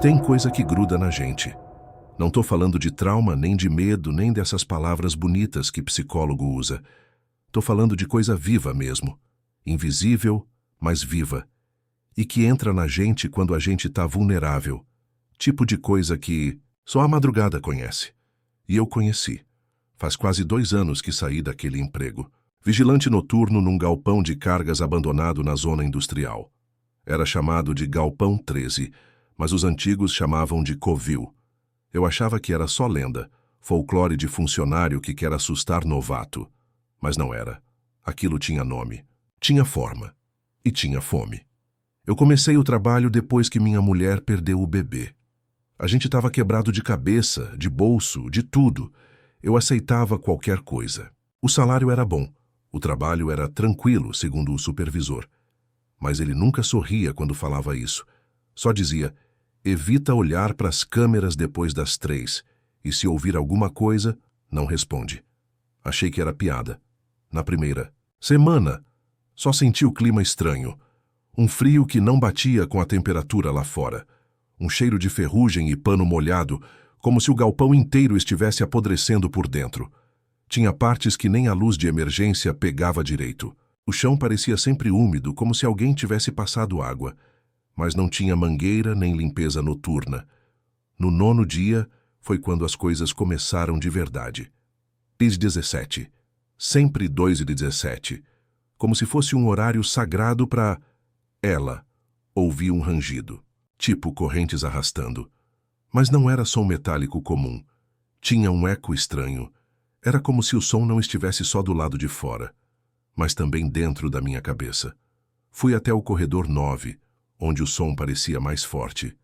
Tem coisa que gruda na gente. Não tô falando de trauma, nem de medo, nem dessas palavras bonitas que psicólogo usa. Tô falando de coisa viva mesmo. Invisível, mas viva. E que entra na gente quando a gente tá vulnerável. Tipo de coisa que só a madrugada conhece. E eu conheci. Faz quase 2 anos que saí daquele emprego. Vigilante noturno num galpão de cargas abandonado na zona industrial. Era chamado de Galpão 13, mas os antigos chamavam de Covil. Eu achava que era só lenda, folclore de funcionário que quer assustar novato. Mas não era. Aquilo tinha nome, tinha forma e tinha fome. Eu comecei o trabalho depois que minha mulher perdeu o bebê. A gente estava quebrado de cabeça, de bolso, de tudo. Eu aceitava qualquer coisa. O salário era bom. O trabalho era tranquilo, segundo o supervisor. Mas ele nunca sorria quando falava isso. Só dizia, evita olhar para as câmeras depois das 3, e se ouvir alguma coisa, não responde. Achei que era piada. Na primeira semana, só senti o clima estranho. Um frio que não batia com a temperatura lá fora. Um cheiro de ferrugem e pano molhado, como se o galpão inteiro estivesse apodrecendo por dentro. Tinha partes que nem a luz de emergência pegava direito. O chão parecia sempre úmido, como se alguém tivesse passado água. Mas não tinha mangueira nem limpeza noturna. No 9º dia foi quando as coisas começaram de verdade. 17. Sempre 2h17. Como se fosse um horário sagrado para... Ela ouvia um rangido, tipo correntes arrastando. Mas não era som metálico comum. Tinha um eco estranho. Era como se o som não estivesse só do lado de fora, mas também dentro da minha cabeça. Fui até o corredor 9, onde o som parecia mais forte.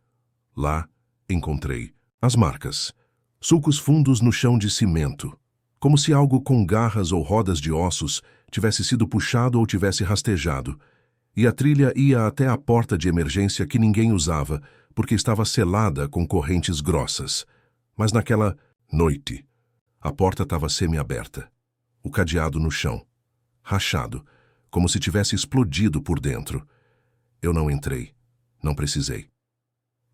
Lá, encontrei as marcas. Sulcos fundos no chão de cimento, como se algo com garras ou rodas de ossos tivesse sido puxado ou tivesse rastejado. E a trilha ia até a porta de emergência que ninguém usava, porque estava selada com correntes grossas. Mas naquela noite, a porta estava semi-aberta. O cadeado no chão, rachado, como se tivesse explodido por dentro. Eu não entrei. Não precisei.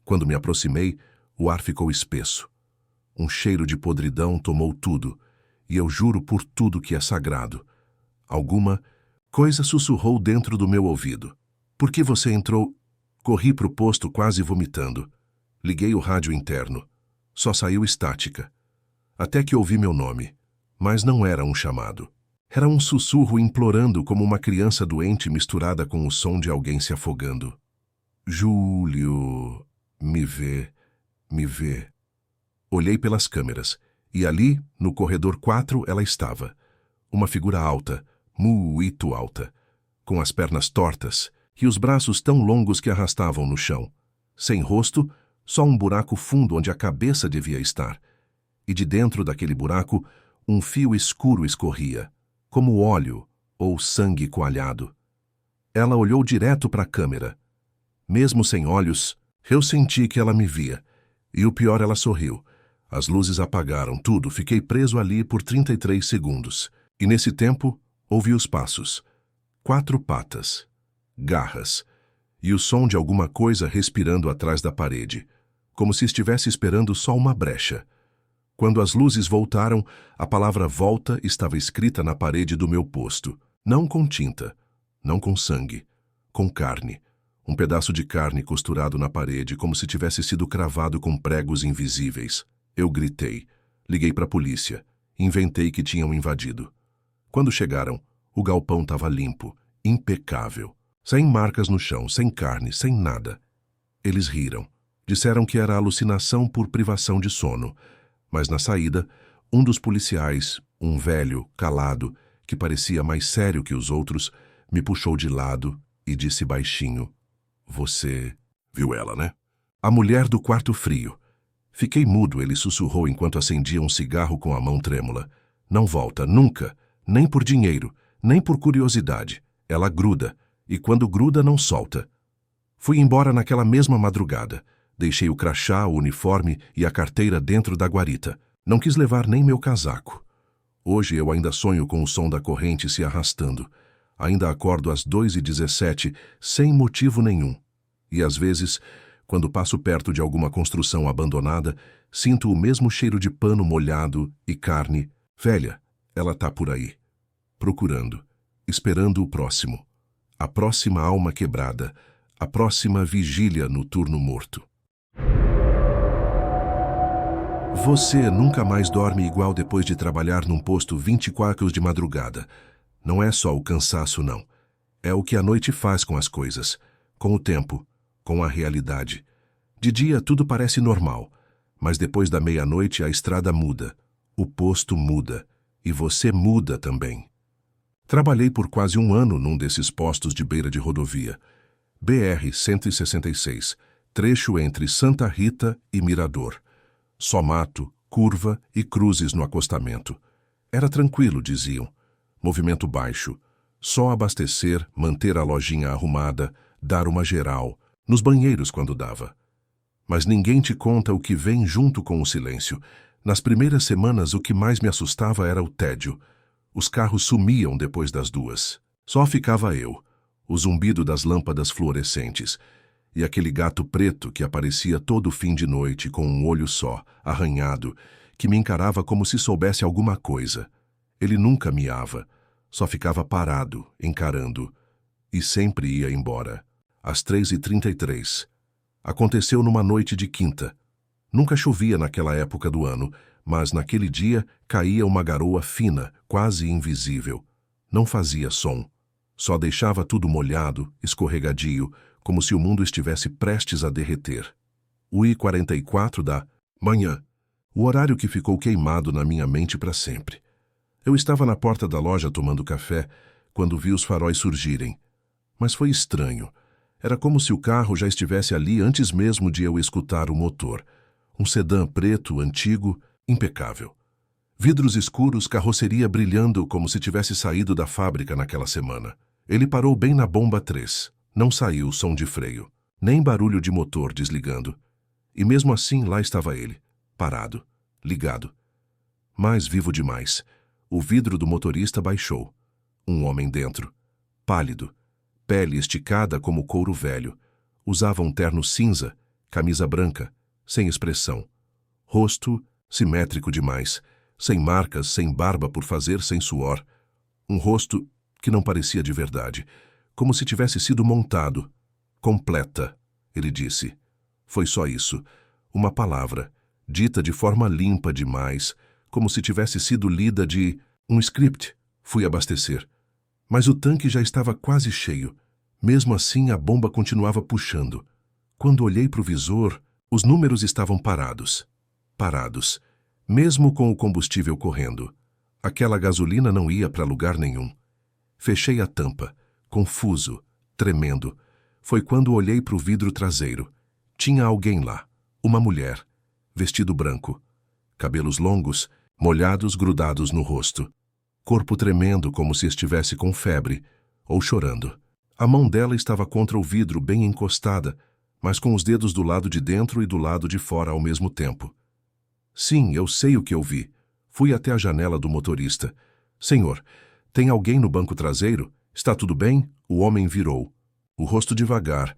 Quando me aproximei, o ar ficou espesso. Um cheiro de podridão tomou tudo, e eu juro por tudo que é sagrado. Alguma coisa sussurrou dentro do meu ouvido. Por que você entrou? Corri para o posto quase vomitando. Liguei o rádio interno. Só saiu estática. Até que ouvi meu nome. Mas não era um chamado. Era um sussurro implorando como uma criança doente misturada com o som de alguém se afogando. Júlio, me vê, me vê. Olhei pelas câmeras, e ali, no corredor 4, ela estava. Uma figura alta, muito alta, com as pernas tortas e os braços tão longos que arrastavam no chão. Sem rosto, só um buraco fundo onde a cabeça devia estar. E de dentro daquele buraco, um fio escuro escorria, como óleo ou sangue coalhado. Ela olhou direto para a câmera. Mesmo sem olhos, eu senti que ela me via. E o pior, ela sorriu. As luzes apagaram tudo, fiquei preso ali por 33 segundos. E nesse tempo, ouvi os passos. 4 patas, garras, e o som de alguma coisa respirando atrás da parede, como se estivesse esperando só uma brecha. Quando as luzes voltaram, a palavra volta estava escrita na parede do meu posto. Não com tinta, não com sangue, com carne. Um pedaço de carne costurado na parede, como se tivesse sido cravado com pregos invisíveis. Eu gritei. Liguei para a polícia. Inventei que tinham invadido. Quando chegaram, o galpão estava limpo, impecável. Sem marcas no chão, sem carne, sem nada. Eles riram. Disseram que era alucinação por privação de sono. Mas na saída, um dos policiais, um velho, calado, que parecia mais sério que os outros, me puxou de lado e disse baixinho: "Você viu ela, né?" A mulher do quarto frio. Fiquei mudo, ele sussurrou enquanto acendia um cigarro com a mão trêmula. "Não volta, nunca, nem por dinheiro, nem por curiosidade. Ela gruda, e quando gruda não solta." Fui embora naquela mesma madrugada. Deixei o crachá, o uniforme e a carteira dentro da guarita. Não quis levar nem meu casaco. Hoje eu ainda sonho com o som da corrente se arrastando. Ainda acordo às 2h17, sem motivo nenhum. E às vezes, Quando passo perto de alguma construção abandonada, sinto o mesmo cheiro de pano molhado e carne. Velha, ela tá por aí, procurando, esperando o próximo. A próxima alma quebrada, a próxima vigília no turno morto. Você nunca mais dorme igual depois de trabalhar num posto 24 de madrugada. Não é só o cansaço, não. É o que a noite faz com as coisas, com o tempo, com a realidade. De dia tudo parece normal, mas depois da meia-noite a estrada muda, o posto muda, e você muda também. Trabalhei por quase um ano num desses postos de beira de rodovia. BR-166, trecho entre Santa Rita e Mirador. Só mato, curva e cruzes no acostamento. Era tranquilo, diziam. Movimento baixo. Só abastecer, manter a lojinha arrumada, dar uma geral, nos banheiros quando dava. Mas ninguém te conta o que vem junto com o silêncio. Nas primeiras semanas, o que mais me assustava era o tédio. Os carros sumiam depois das 2. Só ficava eu, o zumbido das lâmpadas fluorescentes, e aquele gato preto que aparecia todo fim de noite com um olho só, arranhado, que me encarava como se soubesse alguma coisa. Ele nunca miava, só ficava parado, encarando, e sempre ia embora. Às 3h33. Aconteceu numa noite de quinta. Nunca chovia naquela época do ano, mas naquele dia caía uma garoa fina, quase invisível. Não fazia som. Só deixava tudo molhado, escorregadio, como se o mundo estivesse prestes a derreter. O I-44 da manhã. O horário que ficou queimado na minha mente para sempre. Eu estava na porta da loja tomando café, quando vi os faróis surgirem. Mas foi estranho. Era como se o carro já estivesse ali antes mesmo de eu escutar o motor. Um sedã preto, antigo, impecável. Vidros escuros, carroceria brilhando como se tivesse saído da fábrica naquela semana. Ele parou bem na bomba 3. Não saiu som de freio, nem barulho de motor desligando. E mesmo assim lá estava ele, parado, ligado. Mas vivo demais. O vidro do motorista baixou. Um homem dentro, pálido, pele esticada como couro velho. Usava um terno cinza, camisa branca, sem expressão. Rosto simétrico demais, sem marcas, sem barba por fazer, sem suor. Um rosto que não parecia de verdade, como se tivesse sido montado. Completa, ele disse. Foi só isso, uma palavra, dita de forma limpa demais, como se tivesse sido lida de um script. Fui abastecer. Mas o tanque já estava quase cheio. Mesmo assim, a bomba continuava puxando. Quando olhei para o visor, os números estavam parados. Parados. Mesmo com o combustível correndo. Aquela gasolina não ia para lugar nenhum. Fechei a tampa, confuso, tremendo. Foi quando olhei para o vidro traseiro. Tinha alguém lá, uma mulher, vestido branco. Cabelos longos, molhados, grudados no rosto. Corpo tremendo como se estivesse com febre, ou chorando. A mão dela estava contra o vidro, bem encostada, mas com os dedos do lado de dentro e do lado de fora ao mesmo tempo. Sim, eu sei o que eu vi. Fui até a janela do motorista. Senhor, tem alguém no banco traseiro? Está tudo bem? O homem virou. O rosto devagar.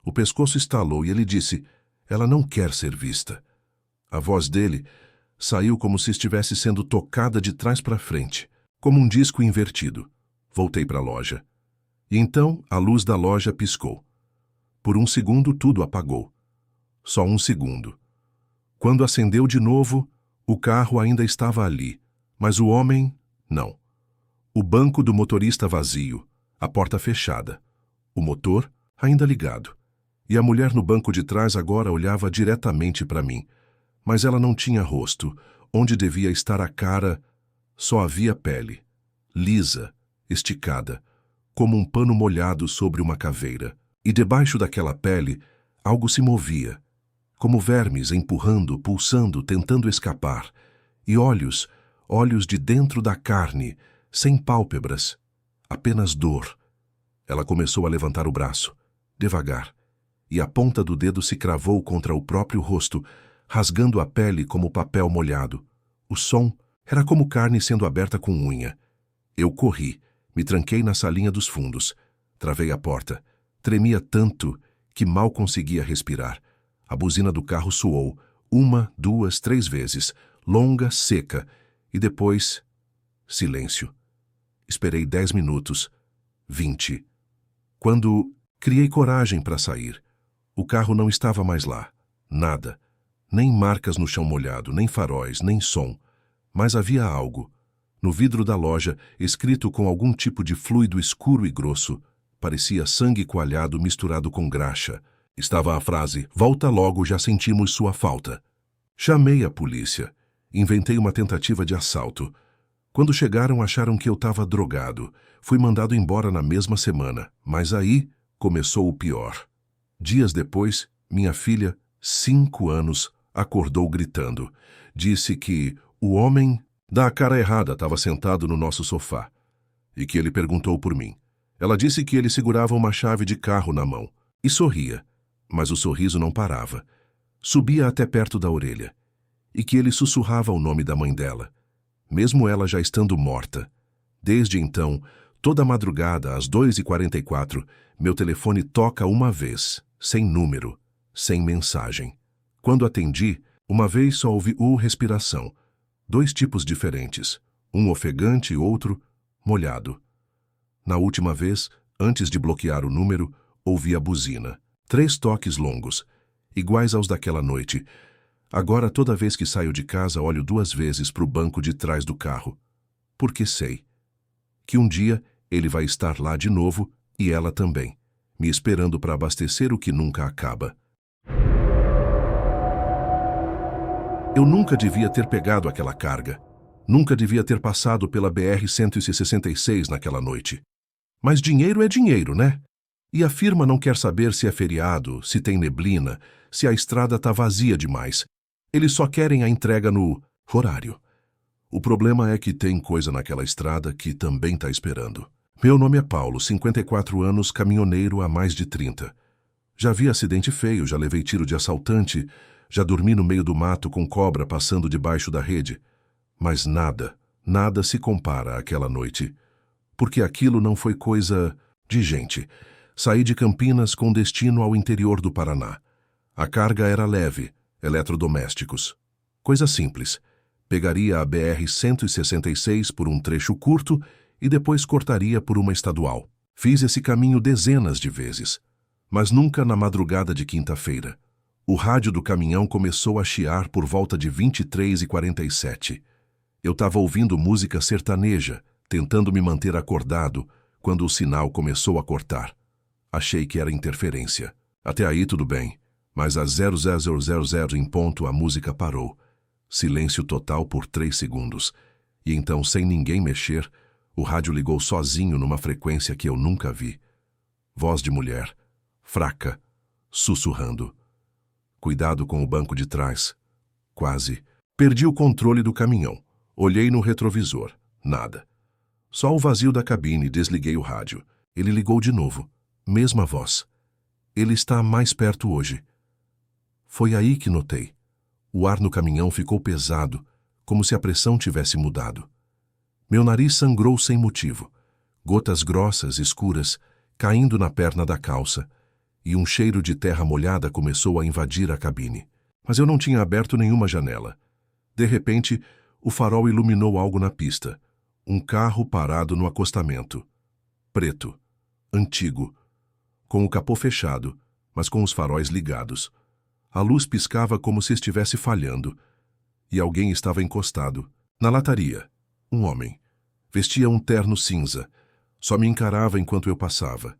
O pescoço estalou e ele disse, ela não quer ser vista. A voz dele saiu como se estivesse sendo tocada de trás para frente, como um disco invertido. Voltei para a loja. E então a luz da loja piscou. Por um segundo tudo apagou. Só um segundo. Quando acendeu de novo, o carro ainda estava ali, mas o homem, não. O banco do motorista vazio, a porta fechada, o motor ainda ligado. E a mulher no banco de trás agora olhava diretamente para mim, mas ela não tinha rosto. Onde devia estar a cara, só havia pele, lisa, esticada, como um pano molhado sobre uma caveira. E debaixo daquela pele, algo se movia, como vermes empurrando, pulsando, tentando escapar. E olhos, olhos de dentro da carne, sem pálpebras, apenas dor. Ela começou a levantar o braço, devagar, e a ponta do dedo se cravou contra o próprio rosto, rasgando a pele como papel molhado. O som era como carne sendo aberta com unha. Eu corri, me tranquei na salinha dos fundos, travei a porta, tremia tanto que mal conseguia respirar. A buzina do carro soou, 1, 2, 3 vezes, longa, seca, e depois, silêncio. Esperei 10 minutos, 20. Quando criei coragem para sair, o carro não estava mais lá. Nada. Nem marcas no chão molhado, nem faróis, nem som. Mas havia algo. No vidro da loja, escrito com algum tipo de fluido escuro e grosso, parecia sangue coalhado misturado com graxa. Estava a frase: "Volta logo, já sentimos sua falta." Chamei a polícia. Inventei uma tentativa de assalto. Quando chegaram, acharam que eu estava drogado. Fui mandado embora na mesma semana, mas aí começou o pior. Dias depois, minha filha, 5 anos, acordou gritando. Disse que o homem da cara errada estava sentado no nosso sofá e que ele perguntou por mim. Ela disse que ele segurava uma chave de carro na mão e sorria, mas o sorriso não parava. Subia até perto da orelha e que ele sussurrava o nome da mãe dela, mesmo ela já estando morta. Desde então, toda madrugada, às 2h44, meu telefone toca uma vez, sem número, sem mensagem. Quando atendi, uma vez só ouvi respiração. 2 tipos diferentes, um ofegante e outro molhado. Na última vez, antes de bloquear o número, ouvi a buzina. 3 toques longos, iguais aos daquela noite. Agora, toda vez que saio de casa, olho 2 vezes para o banco de trás do carro. Porque sei que um dia ele vai estar lá de novo e ela também, me esperando para abastecer o que nunca acaba. Eu nunca devia ter pegado aquela carga. Nunca devia ter passado pela BR-166 naquela noite. Mas dinheiro é dinheiro, né? E a firma não quer saber se é feriado, se tem neblina, se a estrada está vazia demais. Eles só querem a entrega no horário. O problema é que tem coisa naquela estrada que também está esperando. Meu nome é Paulo, 54 anos, caminhoneiro há mais de 30. Já vi acidente feio, já levei tiro de assaltante, já dormi no meio do mato com cobra passando debaixo da rede. Mas nada se compara àquela noite. Porque aquilo não foi coisa de gente. Saí de Campinas com destino ao interior do Paraná. A carga era leve, eletrodomésticos. Coisa simples. Pegaria a BR-166 por um trecho curto e depois cortaria por uma estadual. Fiz esse caminho dezenas de vezes, mas nunca na madrugada de quinta-feira. O rádio do caminhão começou a chiar por volta de 23h47. Eu estava ouvindo música sertaneja, tentando me manter acordado, quando o sinal começou a cortar. Achei que era interferência. Até aí tudo bem, mas às 00:00 em ponto a música parou. Silêncio total por 3 segundos. E então, sem ninguém mexer, o rádio ligou sozinho numa frequência que eu nunca vi. Voz de mulher, fraca, sussurrando. Cuidado com o banco de trás. Quase. Perdi o controle do caminhão. Olhei no retrovisor. Nada. Só o vazio da cabine. Desliguei o rádio. Ele ligou de novo. Mesma voz. Ele está mais perto hoje. Foi aí que notei. O ar no caminhão ficou pesado, como se a pressão tivesse mudado. Meu nariz sangrou sem motivo. Gotas grossas, escuras, caindo na perna da calça, e um cheiro de terra molhada começou a invadir a cabine. Mas eu não tinha aberto nenhuma janela. De repente, o farol iluminou algo na pista. Um carro parado no acostamento. Preto. Antigo. Com o capô fechado, mas com os faróis ligados. A luz piscava como se estivesse falhando. E alguém estava encostado. Na lataria. Um homem. Vestia um terno cinza. Só me encarava enquanto eu passava.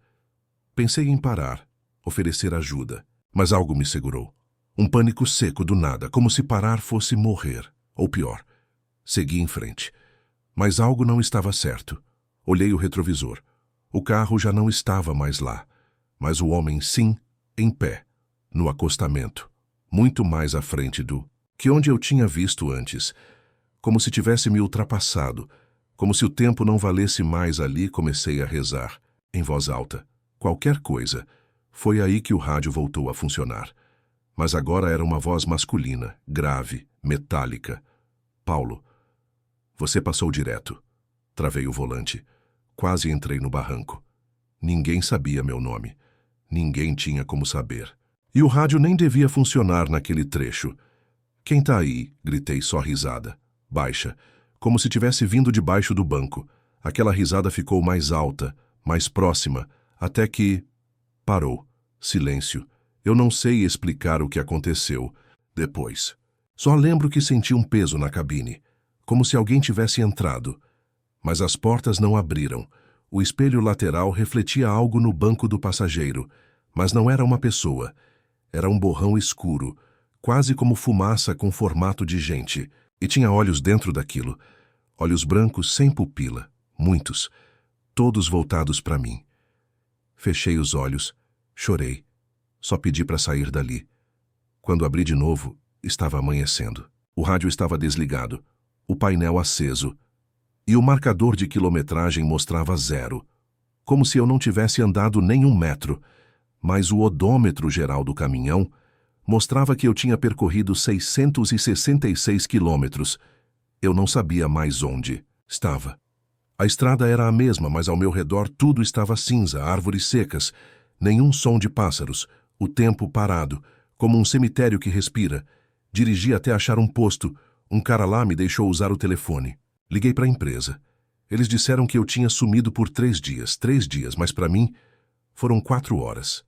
Pensei em parar, oferecer ajuda. Mas algo me segurou. Um pânico seco do nada, como se parar fosse morrer. Ou pior. Segui em frente. Mas algo não estava certo. Olhei o retrovisor. O carro já não estava mais lá. Mas o homem, sim, em pé, no acostamento, muito mais à frente do que onde eu tinha visto antes. Como se tivesse me ultrapassado, como se o tempo não valesse mais ali. Comecei a rezar, em voz alta. Qualquer coisa. Foi aí que o rádio voltou a funcionar. Mas agora era uma voz masculina, grave, metálica. Paulo, você passou direto. Travei o volante. Quase entrei no barranco. Ninguém sabia meu nome. Ninguém tinha como saber. E o rádio nem devia funcionar naquele trecho. "Quem tá aí?" gritei só risada. Baixa, como se tivesse vindo debaixo do banco. Aquela risada ficou mais alta, mais próxima, até que... parou. Silêncio. Eu não sei explicar o que aconteceu depois. Só lembro que senti um peso na cabine, como se alguém tivesse entrado. Mas as portas não abriram. O espelho lateral refletia algo no banco do passageiro, mas não era uma pessoa. Era um borrão escuro, quase como fumaça com formato de gente, e tinha olhos dentro daquilo. Olhos brancos sem pupila, muitos, todos voltados para mim. Fechei os olhos, chorei. Só pedi para sair dali. Quando abri de novo, estava amanhecendo. O rádio estava desligado, o painel aceso, e o marcador de quilometragem mostrava 0, como se eu não tivesse andado nem 1 metro, mas o odômetro geral do caminhão mostrava que eu tinha percorrido 666 quilômetros. Eu não sabia mais onde estava. A estrada era a mesma, mas ao meu redor tudo estava cinza, árvores secas, nenhum som de pássaros, o tempo parado, como um cemitério que respira. Dirigi até achar um posto. Um cara lá me deixou usar o telefone. Liguei para a empresa. Eles disseram que eu tinha sumido por 3 dias, mas para mim foram 4 horas.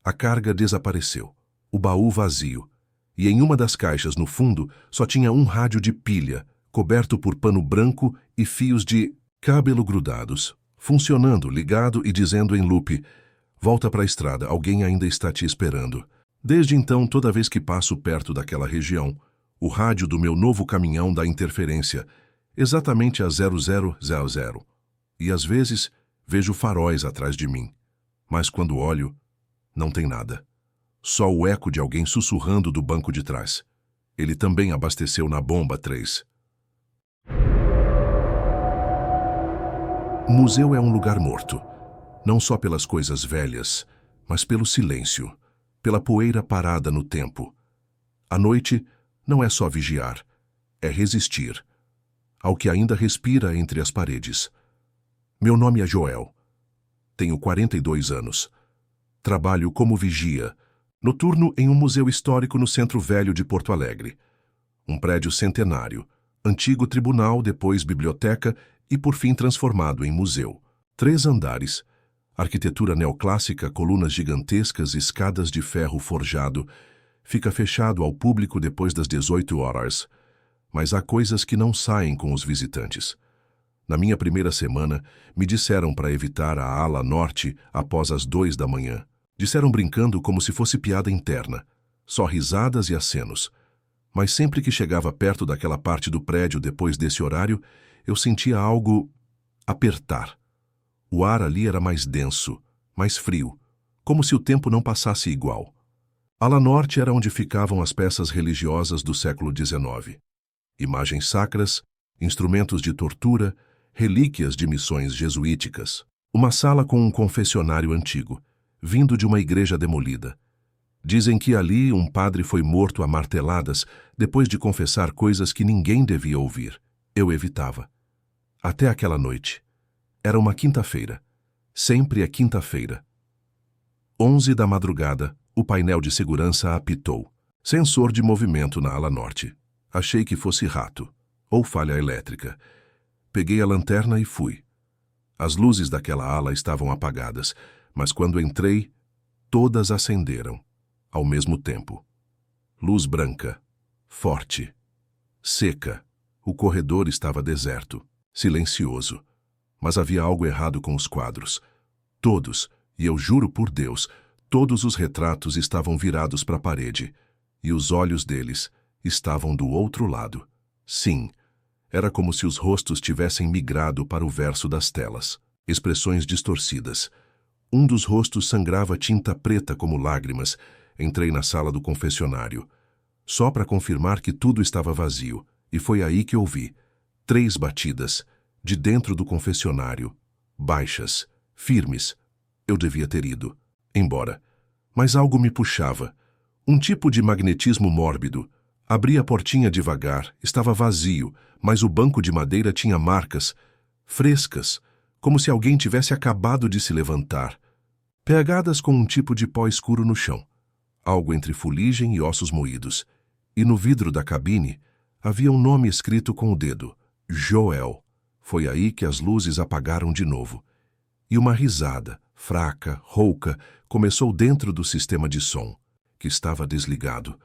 A carga desapareceu, o baú vazio, e em uma das caixas no fundo só tinha um rádio de pilha, coberto por pano branco e fios de cabelo grudados, funcionando, ligado e dizendo em loop: "Volta para a estrada, alguém ainda está te esperando." Desde então, toda vez que passo perto daquela região, o rádio do meu novo caminhão dá interferência, exatamente a 0000. E às vezes vejo faróis atrás de mim. Mas quando olho, não tem nada. Só o eco de alguém sussurrando do banco de trás. Ele também abasteceu na bomba 3. O museu é um lugar morto. Não só pelas coisas velhas, mas pelo silêncio, pela poeira parada no tempo. A noite não é só vigiar, é resistir ao que ainda respira entre as paredes. Meu nome é Joel. Tenho 42 anos. Trabalho como vigia, noturno em um museu histórico no Centro Velho de Porto Alegre. Um prédio centenário, antigo tribunal, depois biblioteca e por fim transformado em museu. 3 andares, arquitetura neoclássica, colunas gigantescas, escadas de ferro forjado. Fica fechado ao público depois das 18 horas. Mas há coisas que não saem com os visitantes. Na minha primeira semana, me disseram para evitar a ala norte após as 2 da manhã. Disseram brincando como se fosse piada interna. Só risadas e acenos. Mas sempre que chegava perto daquela parte do prédio depois desse horário, eu sentia algo apertar. O ar ali era mais denso, mais frio, como se o tempo não passasse igual. Ala norte era onde ficavam as peças religiosas do século XIX. Imagens sacras, instrumentos de tortura, relíquias de missões jesuíticas. Uma sala com um confessionário antigo, vindo de uma igreja demolida. Dizem que ali um padre foi morto a marteladas depois de confessar coisas que ninguém devia ouvir. Eu evitava. Até aquela noite. Era uma quinta-feira. Sempre é quinta-feira. 11 da madrugada, o painel de segurança apitou. Sensor de movimento na ala norte. Achei que fosse rato, ou falha elétrica. Peguei a lanterna e fui. As luzes daquela ala estavam apagadas, mas quando entrei, todas acenderam, ao mesmo tempo. Luz branca, forte, seca. O corredor estava deserto, silencioso. Mas havia algo errado com os quadros. Todos, e eu juro por Deus, todos os retratos estavam virados para a parede, e os olhos deles estavam do outro lado. Sim, era como se os rostos tivessem migrado para o verso das telas. Expressões distorcidas. Um dos rostos sangrava tinta preta como lágrimas. Entrei na sala do confessionário, só para confirmar que tudo estava vazio, e foi aí que ouvi 3 batidas, de dentro do confessionário, baixas, firmes. Eu devia ter ido embora. Mas algo me puxava. Um tipo de magnetismo mórbido. Abri a portinha devagar, estava vazio, mas o banco de madeira tinha marcas, frescas, como se alguém tivesse acabado de se levantar, pegadas com um tipo de pó escuro no chão. algo entre fuligem e ossos moídos, e no vidro da cabine havia um nome escrito com o dedo: Joel. Foi aí que as luzes apagaram de novo. E uma risada, fraca, rouca, começou dentro do sistema de som, que estava desligado.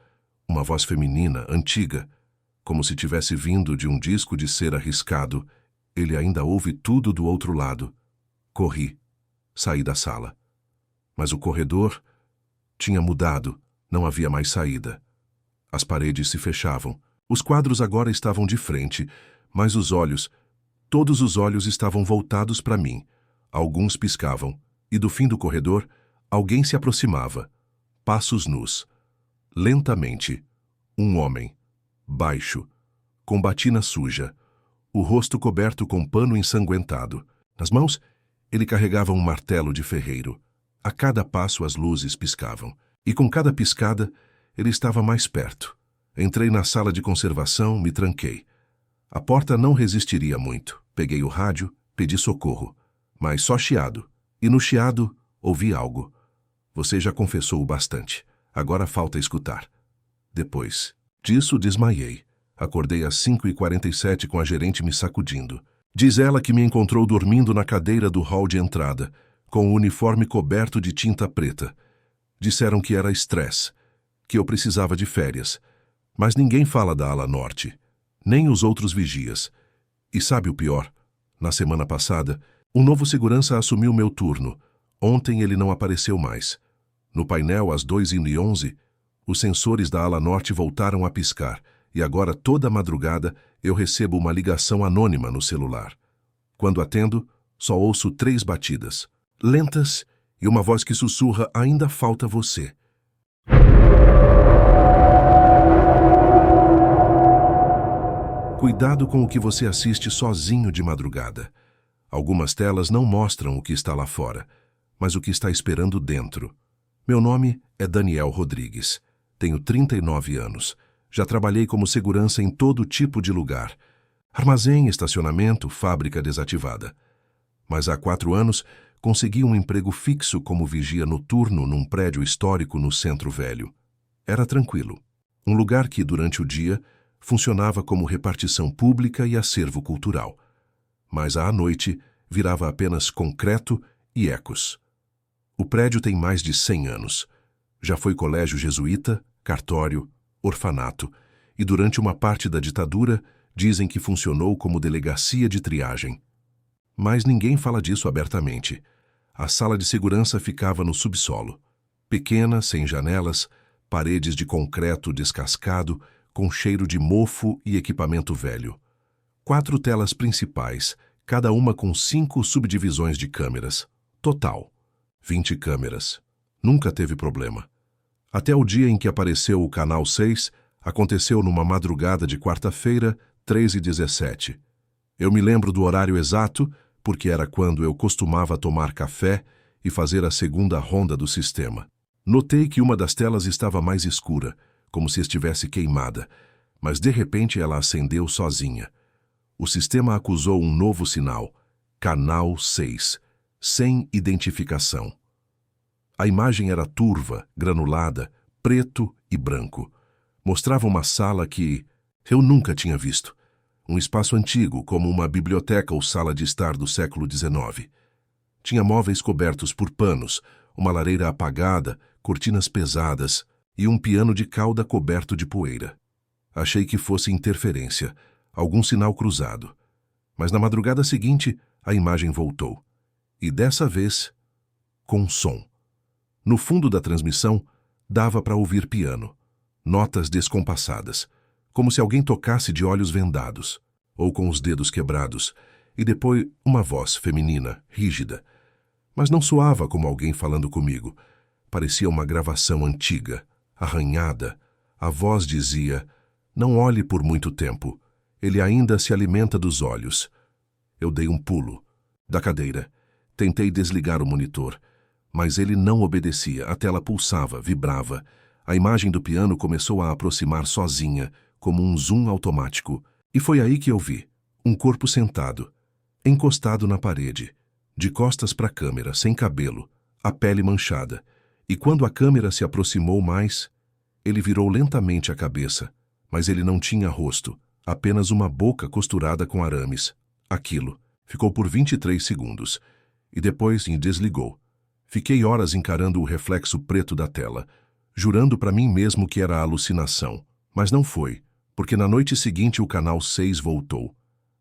Uma voz feminina, antiga, como se tivesse vindo de um disco de cera riscado. Ele ainda ouve tudo do outro lado. Corri. Saí da sala. Mas o corredor tinha mudado. Não havia mais saída. As paredes se fechavam. Os quadros agora estavam de frente, mas os olhos, todos os olhos estavam voltados para mim. Alguns piscavam, e do fim do corredor, alguém se aproximava. Passos nus. Lentamente. Um homem. Baixo. Com batina suja. O rosto coberto com pano ensanguentado. Nas mãos, ele carregava um martelo de ferreiro. A cada passo as luzes piscavam. E com cada piscada, ele estava mais perto. Entrei na sala de conservação, me tranquei. A porta não resistiria muito. Peguei o rádio, pedi socorro. Mas só chiado. E no chiado, ouvi algo. Você já confessou o bastante. Agora falta escutar. Depois disso, desmaiei. Acordei às 5h47 com a gerente me sacudindo. Diz ela que me encontrou dormindo na cadeira do hall de entrada, com o uniforme coberto de tinta preta. Disseram que era estresse, que eu precisava de férias. Mas ninguém fala da ala norte, nem os outros vigias. E sabe o pior? Na semana passada, um novo segurança assumiu meu turno. Ontem ele não apareceu mais. No painel, às 2h11, os sensores da ala norte voltaram a piscar, e agora toda madrugada eu recebo uma ligação anônima no celular. Quando atendo, só ouço 3 batidas, lentas, e uma voz que sussurra: ainda falta você. Cuidado com o que você assiste sozinho de madrugada. Algumas telas não mostram o que está lá fora, mas o que está esperando dentro. Meu nome é Daniel Rodrigues. Tenho 39 anos. Já trabalhei como segurança em todo tipo de lugar. Armazém, estacionamento, fábrica desativada. Mas há 4 anos, consegui um emprego fixo como vigia noturno num prédio histórico no Centro Velho. Era tranquilo. Um lugar que, durante o dia, funcionava como repartição pública e acervo cultural. Mas à noite, virava apenas concreto e ecos. O prédio tem mais de 100 anos. Já foi colégio jesuíta, cartório, orfanato, e durante uma parte da ditadura dizem que funcionou como delegacia de triagem. Mas ninguém fala disso abertamente. A sala de segurança ficava no subsolo. Pequena, sem janelas, paredes de concreto descascado, com cheiro de mofo e equipamento velho. 4 telas principais, cada uma com 5 subdivisões de câmeras. Total, 20 câmeras. Nunca teve problema. Até o dia em que apareceu o Canal 6, aconteceu numa madrugada de quarta-feira, 3h17. Eu me lembro do horário exato, porque era quando eu costumava tomar café e fazer a segunda ronda do sistema. Notei que uma das telas estava mais escura, como se estivesse queimada, mas de repente ela acendeu sozinha. O sistema acusou um novo sinal, Canal 6, sem identificação. A imagem era turva, granulada, preto e branco. Mostrava uma sala que eu nunca tinha visto. Um espaço antigo, como uma biblioteca ou sala de estar do século XIX. Tinha móveis cobertos por panos, uma lareira apagada, cortinas pesadas e um piano de cauda coberto de poeira. Achei que fosse interferência, algum sinal cruzado. Mas na madrugada seguinte, a imagem voltou. E dessa vez, com som. No fundo da transmissão, dava para ouvir piano, notas descompassadas, como se alguém tocasse de olhos vendados, ou com os dedos quebrados, e depois uma voz feminina, rígida. Mas não soava como alguém falando comigo. Parecia uma gravação antiga, arranhada. A voz dizia: não olhe por muito tempo. Ele ainda se alimenta dos olhos. Eu dei um pulo da cadeira. Tentei desligar o monitor, mas ele não obedecia. A tela pulsava, vibrava. A imagem do piano começou a aproximar sozinha, como um zoom automático. E foi aí que eu vi um corpo sentado, encostado na parede, de costas para a câmera, sem cabelo, a pele manchada. E quando a câmera se aproximou mais, ele virou lentamente a cabeça, mas ele não tinha rosto, apenas uma boca costurada com arames. Aquilo ficou por 23 segundos, e depois desligou. Fiquei horas encarando o reflexo preto da tela, jurando para mim mesmo que era alucinação. Mas não foi, porque na noite seguinte o canal 6 voltou.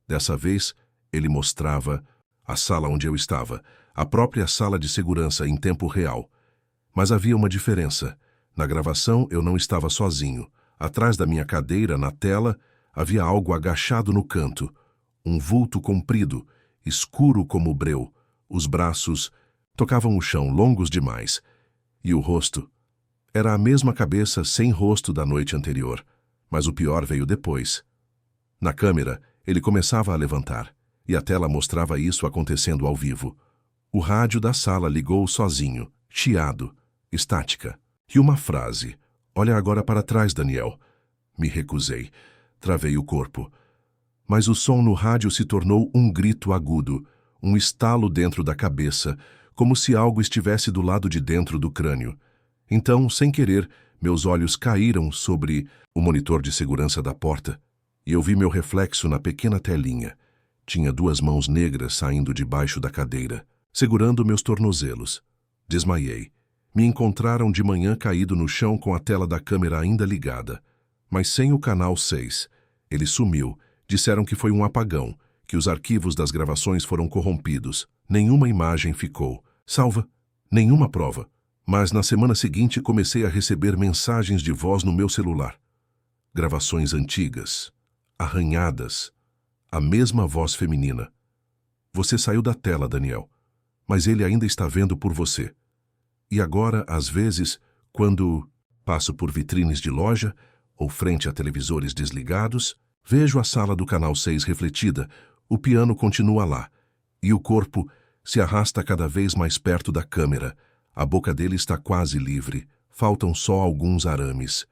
Dessa vez, ele mostrava a sala onde eu estava, a própria sala de segurança em tempo real. Mas havia uma diferença. Na gravação eu não estava sozinho. Atrás da minha cadeira, na tela, havia algo agachado no canto. Um vulto comprido, escuro como breu. Os braços tocavam o chão, longos demais. E o rosto era a mesma cabeça sem rosto da noite anterior. Mas o pior veio depois. Na câmera, ele começava a levantar, e a tela mostrava isso acontecendo ao vivo. O rádio da sala ligou sozinho, chiado, estática. E uma frase: "Olha agora para trás, Daniel." Me recusei. Travei o corpo. Mas o som no rádio se tornou um grito agudo, um estalo dentro da cabeça, como se algo estivesse do lado de dentro do crânio. Então, sem querer, meus olhos caíram sobre o monitor de segurança da porta, e eu vi meu reflexo na pequena telinha. Tinha 2 mãos negras saindo debaixo da cadeira, segurando meus tornozelos. Desmaiei. Me encontraram de manhã caído no chão com a tela da câmera ainda ligada, mas sem o canal 6. Ele sumiu. Disseram que foi um apagão, que os arquivos das gravações foram corrompidos. Nenhuma imagem ficou salva, nenhuma prova. Mas na semana seguinte comecei a receber mensagens de voz no meu celular. Gravações antigas, arranhadas, a mesma voz feminina. "Você saiu da tela, Daniel, mas ele ainda está vendo por você." E agora, às vezes, quando passo por vitrines de loja ou frente a televisores desligados, vejo a sala do canal 6 refletida, o piano continua lá, e o corpo se arrasta cada vez mais perto da câmera. A boca dele está quase livre, faltam só alguns arames.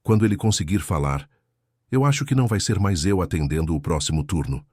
Quando ele conseguir falar, eu acho que não vai ser mais eu atendendo o próximo turno.